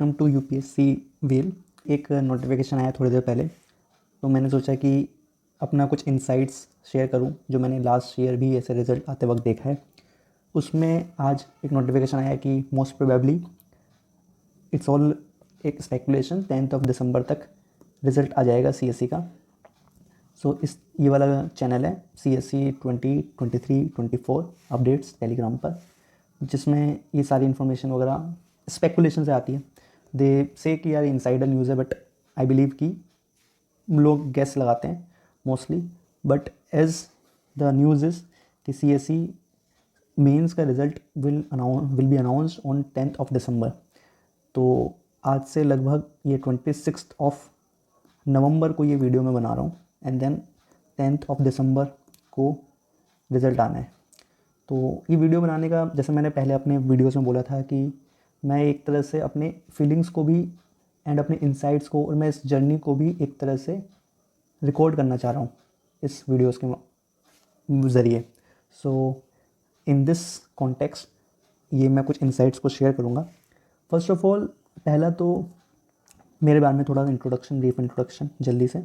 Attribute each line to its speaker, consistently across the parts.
Speaker 1: Welcome to UPSC well. एक notification आया थोड़ी देर पहले, तो मैंने सोचा कि अपना कुछ इंसाइट्स शेयर करूं जो मैंने लास्ट ईयर भी ऐसे रिज़ल्ट आते वक्त देखा है। उसमें आज एक नोटिफिकेशन आया कि मोस्ट प्रोबेबली इट्स ऑल एक स्पेकुलेशन 10 दिसंबर तक रिज़ल्ट आ जाएगा सीएससी का। सो इस ये वाला चैनल है सीएससी 2023-24 अपडेट्स टेलीग्राम पर, जिसमें ये सारी इन्फॉर्मेशन वगैरह स्पेकुलेशन से आती है। दे से कि यार इनसाइडर न्यूज़ है, बट आई बिलीव कि लोग गैस लगाते हैं mostly. But as the news is कि सीएससी मेंस का result will be announced on 10 December. तो आज से लगभग ये 26 नवंबर को ये वीडियो मैं बना रहा हूँ, एंड देन 10 दिसंबर को रिज़ल्ट आना है। तो ये वीडियो बनाने का, जैसे मैंने पहले अपने वीडियोस में बोला था कि मैं एक तरह से अपने फीलिंग्स को भी एंड अपने इंसाइट्स को और मैं इस जर्नी को भी एक तरह से रिकॉर्ड करना चाह रहा हूँ इस वीडियोस के ज़रिए। सो इन दिस कॉन्टेक्स्ट ये मैं कुछ इंसाइट्स को शेयर करूँगा। फर्स्ट ऑफ ऑल, पहला तो मेरे बारे में थोड़ा इंट्रोडक्शन, ब्रीफ इंट्रोडक्शन जल्दी से।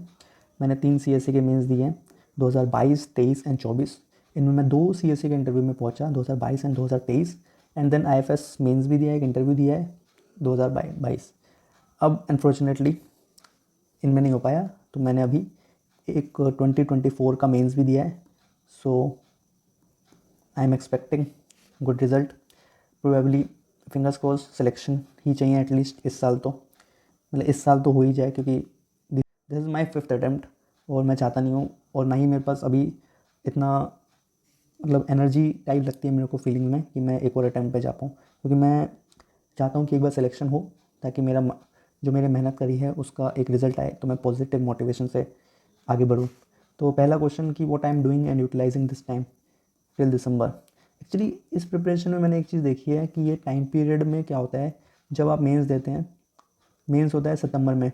Speaker 1: मैंने 3 सीएससी के मेंस दिए हैं, 2022, 23 एंड 24। इनमें मैं 2 सीएससी के इंटरव्यू में पहुंचा, 2022 and 2023, and then IFS mains भी दिया है, एक इंटरव्यू दिया है 2022। अब अनफॉर्चुनेटली इनमें नहीं हो पाया, तो मैंने अभी एक 2024 का मेंस भी दिया है। So I am expecting good result. Probably fingers cross selection ही चाहिए एटलीस्ट इस साल, तो मतलब इस साल तो हो ही जाए, क्योंकि this is my 5th attempt और मैं चाहता नहीं हूँ, और ना ही मेरे पास अभी इतना मतलब एनर्जी टाइप लगती है मेरे को फीलिंग में कि मैं एक और अटैम्प्ट पे जा पाऊँ, क्योंकि मैं चाहता हूँ कि एक बार सिलेक्शन हो, ताकि मेरा जो मैंने मेहनत करी है उसका एक रिज़ल्ट आए, तो मैं पॉजिटिव मोटिवेशन से आगे बढ़ूँ। तो पहला क्वेश्चन कि what I am doing and utilizing this time till December. Actually इस प्रिपरेशन में मैंने एक चीज़ देखी है कि ये टाइम पीरियड में क्या होता है, जब आप मेंस देते हैं, मेंस होता है सितंबर में,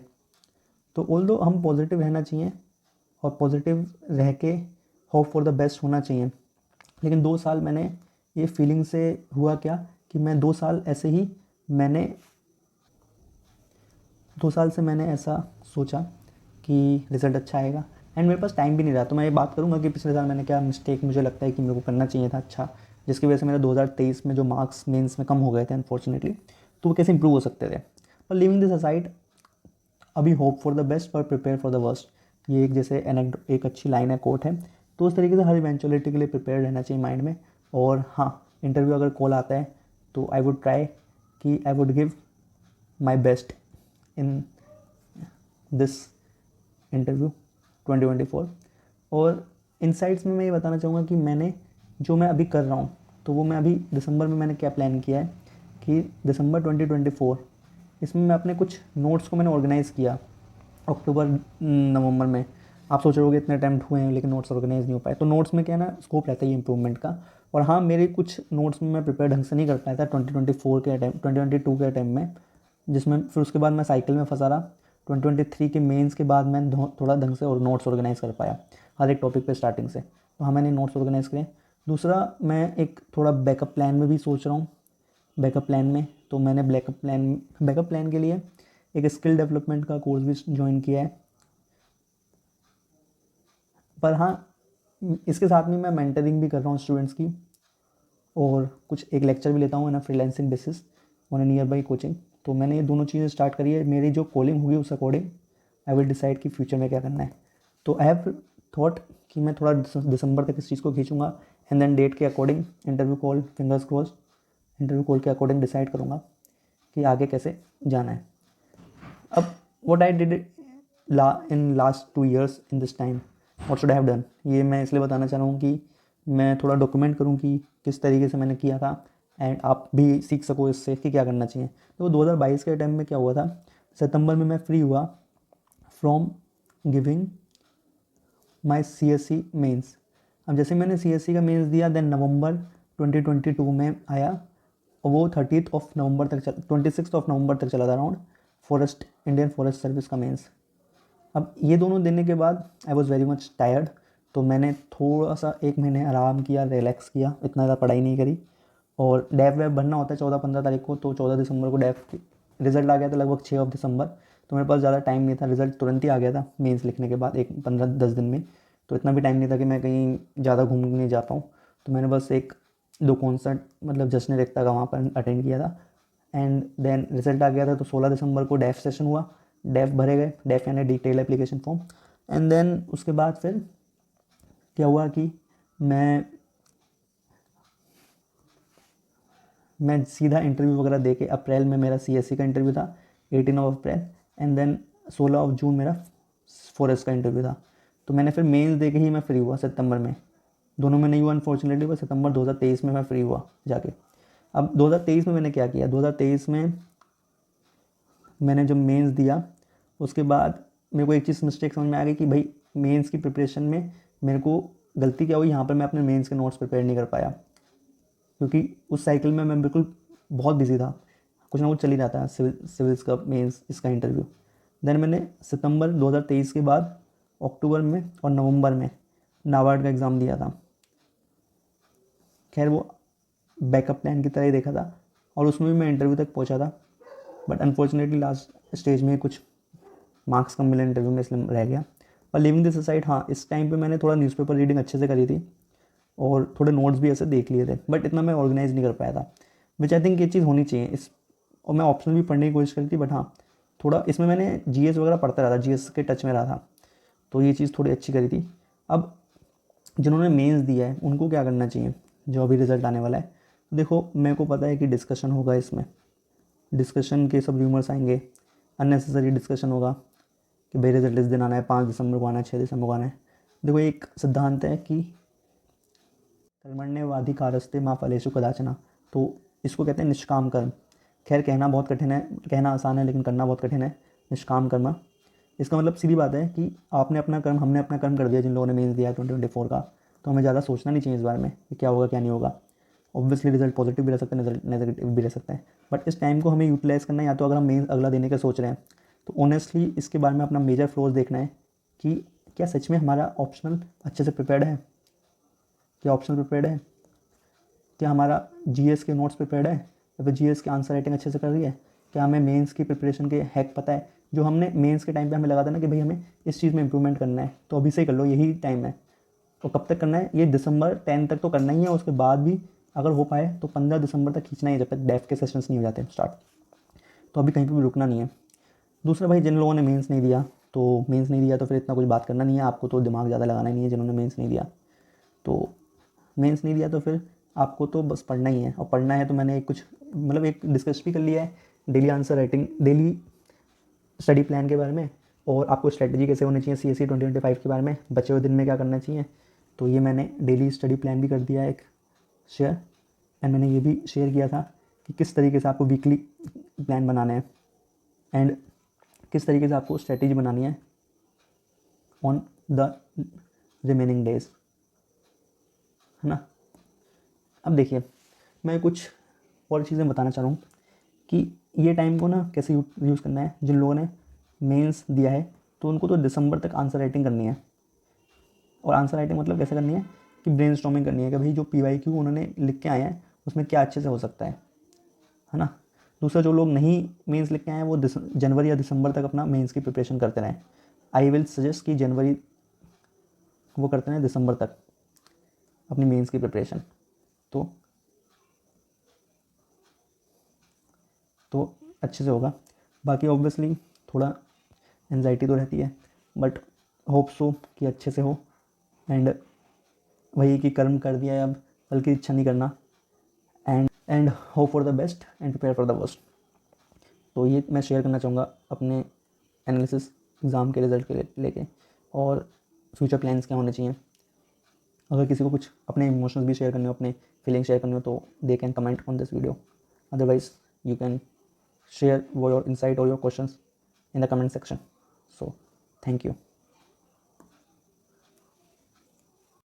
Speaker 1: तो ऑल्दो हम पॉजिटिव रहना चाहिए और पॉजिटिव रह के होप फॉर द बेस्ट होना चाहिए। लेकिन 2 साल मैंने ये फीलिंग से हुआ क्या कि मैं 2 साल ऐसे ही मैंने 2 साल से मैंने ऐसा सोचा कि रिज़ल्ट अच्छा आएगा, एंड मेरे पास टाइम भी नहीं रहा। तो मैं ये बात करूँगा कि पिछले साल मैंने क्या मिस्टेक मुझे लगता है कि मेरे को करना चाहिए था अच्छा, जिसकी वजह से मेरा 2023 में जो मार्क्स मेंस में कम हो गए थे अनफॉर्चुनेटली, तो वो कैसे इंप्रूव हो सकते थे। और लिविंग दिस असाइड, अभी होप फॉर द बेस्ट और प्रिपेयर फॉर द वर्स्ट, ये एक जैसे एक अच्छी लाइन है, कोट है। तो उस तरीके से हर इवेंचुअलिटी के लिए प्रिपेयर रहना चाहिए माइंड में। और हाँ, इंटरव्यू अगर कॉल आता है तो आई वुड ट्राई कि I would give my best in this interview 2024। और इनसाइट्स में मैं ये बताना चाहूँगा कि जो मैं अभी कर रहा हूँ, तो वो मैं अभी दिसंबर में मैंने क्या प्लान किया है कि दिसंबर 2024 इसमें मैं अपने कुछ नोट्स को मैंने ऑर्गेनाइज़ किया अक्टूबर नवंबर में। आप सोच रहे होगे इतने अटैम्प्ट हुए हैं लेकिन नोट्स ऑर्गेनाइज नहीं हो पाए, तो नोट्स में क्या है ना, स्कोप रहता है ये इंप्रूवमेंट का। और हाँ, मेरे कुछ नोट्स में मैं प्रिपेयर ढंग से नहीं कर पाया था 2024 के अटैम्प्ट, 2022 के अटैम्प्ट में, जिसमें फिर उसके बाद मैं साइकिल में फंसा रहा। 2023 के मेंस के बाद मैं थोड़ा ढंग से और नोट्स ऑर्गेनाइज़ कर पाया हर एक टॉपिक पे स्टार्टिंग से। तो हाँ, मैंने नोट्स ऑर्गेनाइज़ करे। दूसरा, मैं एक थोड़ा बैकअप प्लान में भी सोच रहा हूँ। बैकअप प्लान में तो मैंने बैकअप प्लान के लिए एक स्किल डेवलपमेंट का कोर्स भी ज्वाइन किया है। पर हाँ, इसके साथ में मैं मेंटरिंग भी कर रहा हूँ स्टूडेंट्स की, और कुछ एक लेक्चर भी लेता हूँ ना freelancing basis on A near by coaching. तो मैंने ये दोनों चीज़ें स्टार्ट करी है। मेरी जो कॉलिंग होगी उस अकॉर्डिंग आई विल डिसाइड कि फ्यूचर में क्या करना है। तो आई हैव थॉट कि मैं थोड़ा दिसंबर तक इस चीज़ को खींचूंगा, एंड देन डेट के according interview call, fingers cross, interview call के अकॉर्डिंग डिसाइड करूँगा कि आगे कैसे जाना है। अब what I did in last 2 years in this time, what should I have done, ये मैं इसलिए बताना चाह रहा हूँ कि मैं थोड़ा डॉक्यूमेंट करूँ कि किस तरीके से मैंने किया था, एंड आप भी सीख सको इससे कि क्या करना चाहिए। तो 2022 के टाइम में क्या हुआ था, सितंबर में मैं फ्री हुआ from giving my CSC mains. अब जैसे मैंने CSC का मेंस दिया, देन नवंबर 2022 में आया, और वो 26 नवंबर तक चला था अराउंड, इंडियन फॉरेस्ट सर्विस का मेंस। अब ये दोनों देने के बाद I was very much tired, तो मैंने थोड़ा सा 1 महीने आराम किया, रिलैक्स किया, इतना ज़्यादा पढ़ाई नहीं करी। और डैफ वैफ भरना होता है 14-15 तारीख को, तो 14 दिसंबर को डैफ रिज़ल्ट आ गया था लगभग 6 दिसंबर, तो मेरे पास ज़्यादा टाइम नहीं था, रिज़ल्ट तुरंत ही आ गया था मेंस लिखने के बाद, एक 15-10 दिन में। तो इतना भी टाइम नहीं था कि मैं कहीं ज़्यादा घूमने जा पाऊँ। तो मैंने बस 1-2 कॉन्सर्ट मतलब जश्न रेख्ता का वहाँ पर अटेंड किया था। एंड देन रिज़ल्ट आ गया था, तो 16 दिसंबर को डेफ सेशन हुआ, डेफ भरे गए, डेफ यानी detail application form. And then उसके बाद फिर क्या हुआ कि मैं सीधा इंटरव्यू वगैरह दे के, अप्रैल में मेरा CSC का इंटरव्यू था, 18 अप्रैल। एंड देन 16 जून मेरा फॉरेस्ट का इंटरव्यू था। तो मैंने फिर मेंस दे के ही मैं फ्री हुआ सितंबर में। दोनों में नहीं हुआ अनफॉर्चुनेटली, बस सितंबर 2023 में मैं फ्री हुआ जाके। अब 2023 में मैंने क्या किया, 2023 में मैंने जब मेंस दिया उसके बाद मेरे को एक चीज़ मिस्टेक समझ में आ गई कि भाई मेंस की प्रिपरेशन में मेरे को गलती क्या हुई, यहाँ पर मैं अपने मेंस के नोट्स प्रिपेयर नहीं कर पाया, क्योंकि उस साइकिल में मैं बिल्कुल बहुत बिजी था, कुछ ना कुछ चल ही रहा था, सिविल्स का, मेंस, इसका इंटरव्यू। देन मैंने सितंबर 2023 के बाद अक्टूबर में और नवंबर में नाबार्ड का एग्ज़ाम दिया था। खैर वो बैकअप प्लान की तरह ही देखा था, और उसमें भी मैं इंटरव्यू तक पहुंचा था, बट अनफॉर्चुनेटली लास्ट स्टेज में कुछ मार्क्स कम मिले इंटरव्यू में, इसलिए रह गया। और लिविंग दिस असाइड, हाँ इस टाइम पे मैंने थोड़ा न्यूज़पेपर रीडिंग अच्छे से करी थी और थोड़े नोट्स भी ऐसे देख लिए थे, बट इतना मैं ऑर्गेनाइज नहीं कर पाया था, विच आई थिंक ये चीज़ होनी चाहिए इस। और मैं ऑप्शनल भी पढ़ने की कोशिश करी थी, बट हाँ थोड़ा इसमें मैंने GS वगैरह पढ़ता रहा था, GS के टच में रहा था, तो ये चीज़ थोड़ी अच्छी करी थी। अब जिन्होंने मेंस दिया है उनको क्या करना चाहिए, जो अभी रिज़ल्ट आने वाला है। देखो मेरे को पता है कि डिस्कशन होगा, इसमें डिस्कशन के सब र्यूमर्स आएंगे, अननेसेसरी डिस्कशन होगा कि भाई रिजल्ट इस दिन आना है, 5 दिसंबर को आना है, 6 दिसंबर को आना है। देखो एक सिद्धांत है कि कर्मण्येवाधिकारस्ते माँ फलेषु कदाचन, तो इसको कहते हैं निष्काम कर्म। खैर कहना बहुत कठिन है, कहना आसान है लेकिन करना बहुत कठिन है, निष्काम कर्म। इसका मतलब सीधी बात है कि आपने अपना कर्म, हमने अपना कर्म कर दिया जिन लोगों ने मेंस दिया 2024 का, तो हमें ज़्यादा सोचना नहीं चाहिए इस बारे में कि क्या होगा क्या नहीं होगा। ऑब्वियसली रिजल्ट पॉजिटिव भी रह सकता है, रिजल्ट नेगेटिव भी रह सकता है, बट इस टाइम को हमें यूटिलाइज़ करना है। या तो अगर हम मेंस अगला देने का सोच रहे हैं तो ऑनेस्टली इसके बारे में अपना मेजर फ्लोज देखना है कि क्या सच में हमारा ऑप्शनल अच्छे से प्रिपेयर्ड है, क्या ऑप्शनल प्रिपेयर्ड है, क्या हमारा GS के नोट्स प्रिपेयर्ड है, या फिर GS की आंसर राइटिंग अच्छे से कर रही है, क्या हमें मेंस की प्रिपरेशन के हैक पता है, जो हमने मेंस के टाइम पे हमें लगा था ना कि भाई हमें इस चीज़ में इंप्रूवमेंट करना है, तो अभी से ही कर लो, यही टाइम है। और कब तक करना है, ये दिसंबर 10 तक तो करना ही है, उसके बाद भी अगर हो पाए तो 15 दिसंबर तक खींचना ही है, जब तक डेफ के सेशंस नहीं हो जाते स्टार्ट। तो अभी कहीं पर भी रुकना नहीं है। दूसरा भाई, जिन लोगों ने मेंस नहीं दिया, तो मेंस नहीं दिया तो फिर इतना कुछ बात करना नहीं है, आपको तो दिमाग ज़्यादा लगाना ही नहीं है। जिन्होंने मेंस नहीं दिया तो मेंस नहीं दिया तो फिर आपको तो बस पढ़ना ही है, और पढ़ना है तो मैंने कुछ मतलब एक डिस्कस भी कर लिया है, daily answer writing, daily study plan के बारे में, और आपको स्ट्रेटजी कैसे होनी चाहिए CSC 2025 के बारे में, बचे हुए दिन में क्या करना चाहिए। तो ये मैंने डेली स्टडी प्लान भी कर दिया है एक शेयर। एंड मैंने ये भी शेयर किया था कि किस तरीके से आपको वीकली प्लान बनाना है, एंड किस तरीके से आपको स्ट्रेटजी बनानी है ऑन द रिमेनिंग डेज, है ना। अब देखिए मैं कुछ और चीज़ें बताना चाह रहा हूँ कि ये टाइम को ना कैसे यूज़ करना है। जिन लोगों ने मेंस दिया है तो उनको तो दिसंबर तक आंसर राइटिंग करनी है, और आंसर राइटिंग मतलब कैसे करनी है कि ब्रेनस्टॉर्मिंग करनी है कि भाई जो PYQ उन्होंने लिख के आए हैं उसमें क्या अच्छे से हो सकता है ना। दूसरा, जो लोग नहीं मेंस लिख के आए हैं वो जनवरी या दिसंबर तक अपना मेंस की प्रिपरेशन करते रहें। आई विल सजेस्ट कि जनवरी वो करते रहें, दिसंबर तक अपनी मेंस की प्रिपरेशन, तो अच्छे से होगा। बाकी ऑब्वियसली थोड़ा एनजाइटी तो रहती है, बट होप सो कि अच्छे से हो। एंड वही कि कर्म कर दिया है, अब फल की इच्छा नहीं करना। And hope for the best and prepare for the worst. तो ये मैं शेयर करना चाहूँगा अपने एनालिसिस एग्ज़ाम के रिज़ल्ट के लेके, और फ्यूचर प्लान्स क्या होने चाहिए। अगर किसी को कुछ अपने इमोशंस भी शेयर करने हो, अपने फीलिंग्स शेयर करने हो, तो they can comment on this video. Otherwise you can share your insight or your questions in the comment section. So thank you.